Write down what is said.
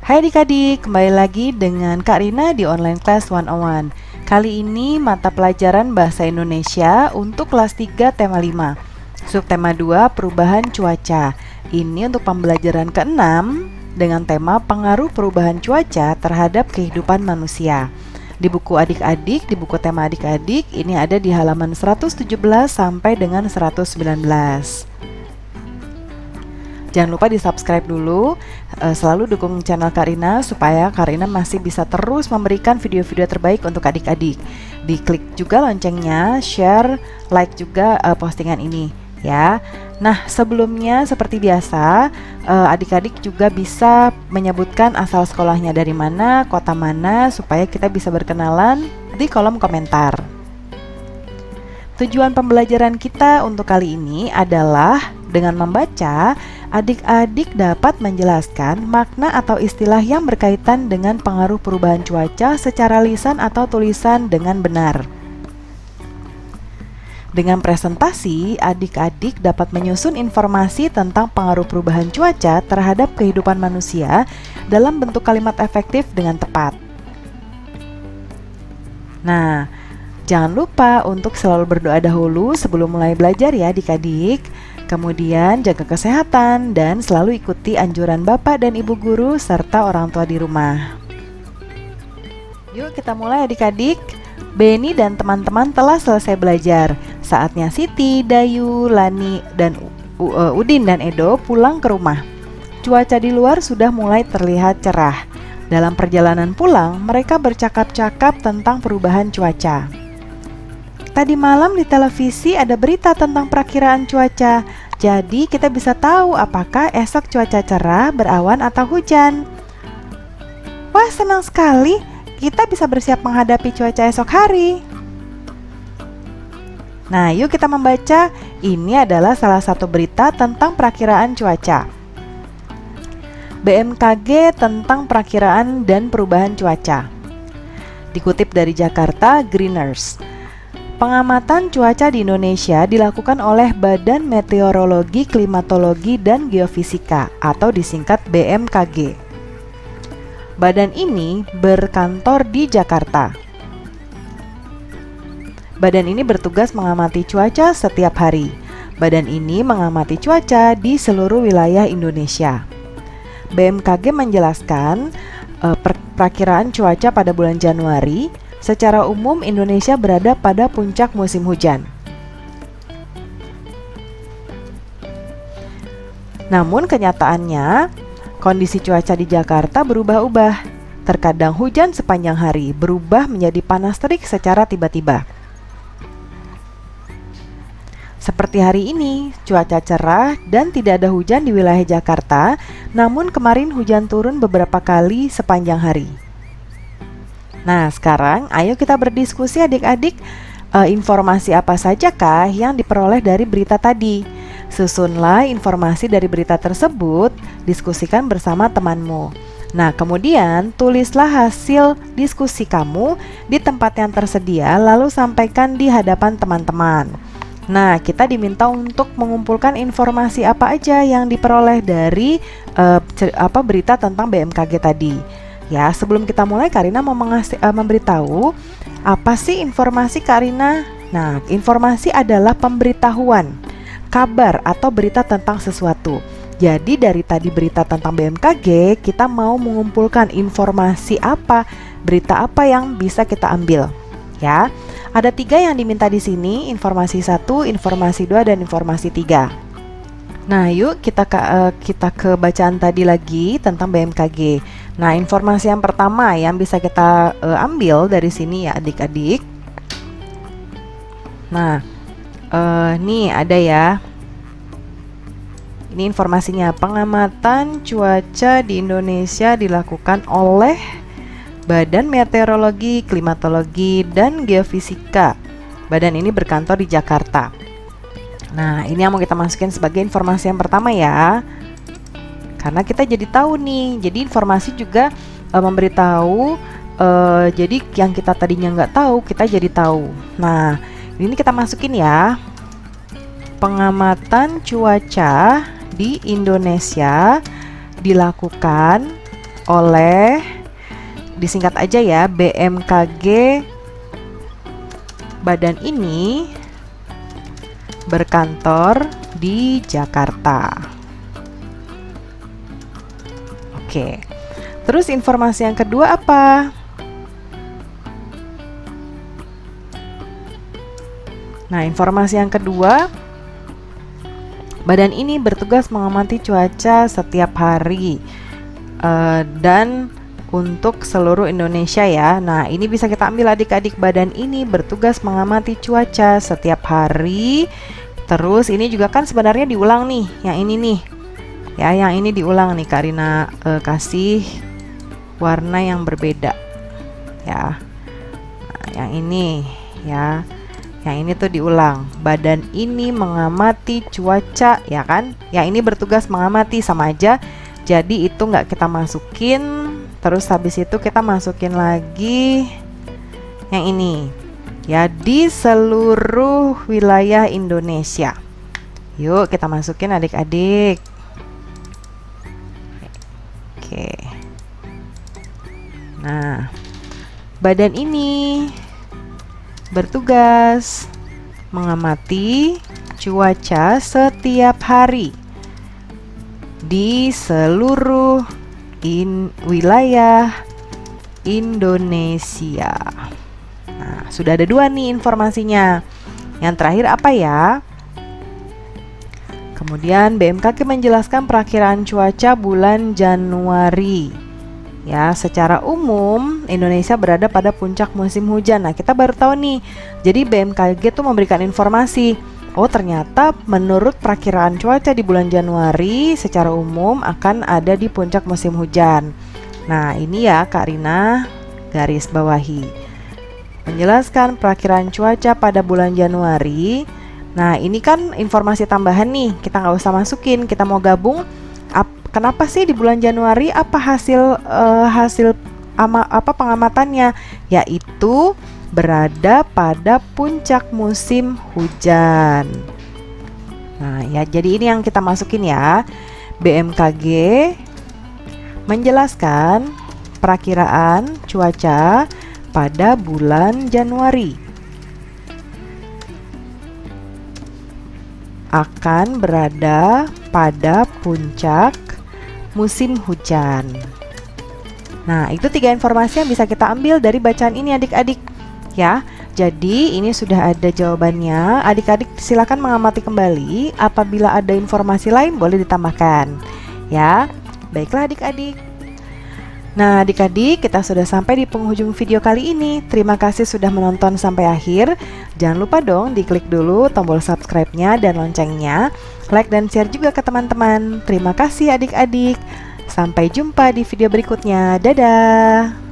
Hai adik-adik, kembali lagi dengan Kak Rina di Online Class 101. Kali ini mata pelajaran Bahasa Indonesia untuk kelas 3 tema 5. Subtema 2 perubahan cuaca. Ini untuk pembelajaran ke-6 dengan tema pengaruh perubahan cuaca terhadap kehidupan manusia. Di buku adik-adik, di buku tema adik-adik, ini ada di halaman 117 sampai dengan 119. Jangan lupa di subscribe dulu, selalu dukung channel Kak Rina supaya Kak Rina masih bisa terus memberikan video-video terbaik untuk adik-adik. Diklik juga loncengnya, share, like juga postingan ini ya. Nah, sebelumnya seperti biasa, adik-adik juga bisa menyebutkan asal sekolahnya dari mana, kota mana, supaya kita bisa berkenalan di kolom komentar. Tujuan pembelajaran kita untuk kali ini adalah dengan membaca, adik-adik dapat menjelaskan makna atau istilah yang berkaitan dengan pengaruh perubahan cuaca secara lisan atau tulisan dengan benar. Dengan presentasi, adik-adik dapat menyusun informasi tentang pengaruh perubahan cuaca terhadap kehidupan manusia dalam bentuk kalimat efektif dengan tepat. Nah, jangan lupa untuk selalu berdoa dahulu sebelum mulai belajar ya adik-adik. Kemudian jaga kesehatan dan selalu ikuti anjuran Bapak dan Ibu guru serta orang tua di rumah. Yuk kita mulai adik-adik. Beni dan teman-teman telah selesai belajar. Saatnya Siti, Dayu, Lani, dan Udin dan Edo pulang ke rumah. Cuaca di luar sudah mulai terlihat cerah. Dalam perjalanan pulang, mereka bercakap-cakap tentang perubahan cuaca. Tadi malam di televisi ada berita tentang perakiraan cuaca. Jadi kita bisa tahu apakah esok cuaca cerah, berawan atau hujan. Wah, senang sekali. Kita bisa bersiap menghadapi cuaca esok hari. Nah, yuk kita membaca. Ini adalah salah satu berita tentang perakiraan cuaca. BMKG tentang perakiraan dan perubahan cuaca. Dikutip dari Jakarta Greeners. Pengamatan cuaca di Indonesia dilakukan oleh Badan Meteorologi, Klimatologi, dan Geofisika atau disingkat BMKG. Badan ini berkantor di Jakarta. Badan ini bertugas mengamati cuaca setiap hari. Badan ini mengamati cuaca di seluruh wilayah Indonesia. BMKG menjelaskan perakiraan cuaca pada bulan Januari. Secara umum, Indonesia berada pada puncak musim hujan. Namun kenyataannya, kondisi cuaca di Jakarta berubah-ubah. Terkadang hujan sepanjang hari, berubah menjadi panas terik secara tiba-tiba. Seperti hari ini, cuaca cerah dan tidak ada hujan di wilayah Jakarta, namun kemarin hujan turun beberapa kali sepanjang hari. Nah, sekarang ayo kita berdiskusi adik-adik, informasi apa sajakah yang diperoleh dari berita tadi? Susunlah informasi dari berita tersebut, diskusikan bersama temanmu. Nah, kemudian tulislah hasil diskusi kamu di tempat yang tersedia, lalu sampaikan di hadapan teman-teman. Nah, kita diminta untuk mengumpulkan informasi apa aja yang diperoleh dari berita tentang BMKG tadi. Ya, sebelum kita mulai, Karina mau memberitahu apa sih informasi Karina. Nah, informasi adalah pemberitahuan, kabar atau berita tentang sesuatu. Jadi dari tadi berita tentang BMKG, kita mau mengumpulkan informasi apa, berita apa yang bisa kita ambil. Ya, ada 3 yang diminta di sini, informasi 1, informasi 2, dan informasi 3. Nah, yuk kita ke bacaan tadi lagi tentang BMKG. Nah, informasi yang pertama yang bisa kita ambil dari sini ya adik-adik. Nah, nih ada ya. Ini informasinya, pengamatan cuaca di Indonesia dilakukan oleh Badan Meteorologi, Klimatologi, dan Geofisika. Badan ini berkantor di Jakarta. Nah, ini yang mau kita masukin sebagai informasi yang pertama ya. Karena kita jadi tahu nih. Jadi informasi juga memberitahu. Jadi yang kita tadinya nggak tahu, kita jadi tahu. Nah, ini kita masukin ya. Pengamatan cuaca di Indonesia dilakukan oleh, disingkat aja ya, BMKG. Badan ini berkantor di Jakarta. Oke. Terus informasi yang kedua apa? Nah, informasi yang kedua, badan ini bertugas mengamati cuaca setiap hari dan untuk seluruh Indonesia ya. Nah, ini bisa kita ambil adik-adik, badan ini bertugas mengamati cuaca setiap hari. Terus ini juga kan sebenarnya diulang nih, yang ini nih. Ya, yang ini diulang nih, Karina kasih warna yang berbeda. Ya. Nah, yang ini ya. Yang ini tuh diulang. Badan ini mengamati cuaca, ya kan? Yang ini bertugas mengamati, sama aja. Jadi itu nggak kita masukin. Terus habis itu kita masukin lagi yang ini. Ya, di seluruh wilayah Indonesia. Yuk kita masukin adik-adik. Oke. Nah, badan ini bertugas mengamati cuaca setiap hari di seluruh wilayah Indonesia. Nah, sudah ada 2 nih informasinya. Yang terakhir apa ya? Kemudian BMKG menjelaskan perakiraan cuaca bulan Januari. Ya, secara umum Indonesia berada pada puncak musim hujan. Nah, kita baru tahu nih. Jadi BMKG tuh memberikan informasi. Oh, ternyata menurut perakiraan cuaca di bulan Januari secara umum akan ada di puncak musim hujan. Nah, ini ya Kak Rina garis bawahi. Menjelaskan perakiraan cuaca pada bulan Januari. Nah, ini kan informasi tambahan nih. Kita nggak usah masukin, kita mau gabung. Kenapa sih di bulan Januari? Apa hasil pengamatannya? Yaitu berada pada puncak musim hujan. Nah, ya jadi ini yang kita masukin ya. BMKG menjelaskan perakiraan cuaca pada bulan Januari akan berada pada puncak musim hujan. Nah, itu 3 informasi yang bisa kita ambil dari bacaan ini adik-adik ya. Jadi ini sudah ada jawabannya. Adik-adik silakan mengamati kembali. Apabila ada informasi lain boleh ditambahkan ya. Baiklah adik-adik. Nah adik-adik, kita sudah sampai di penghujung video kali ini. Terima kasih sudah menonton sampai akhir. Jangan lupa dong diklik dulu tombol subscribe-nya dan loncengnya. Like dan share juga ke teman-teman. Terima kasih adik-adik. Sampai jumpa di video berikutnya. Dadah.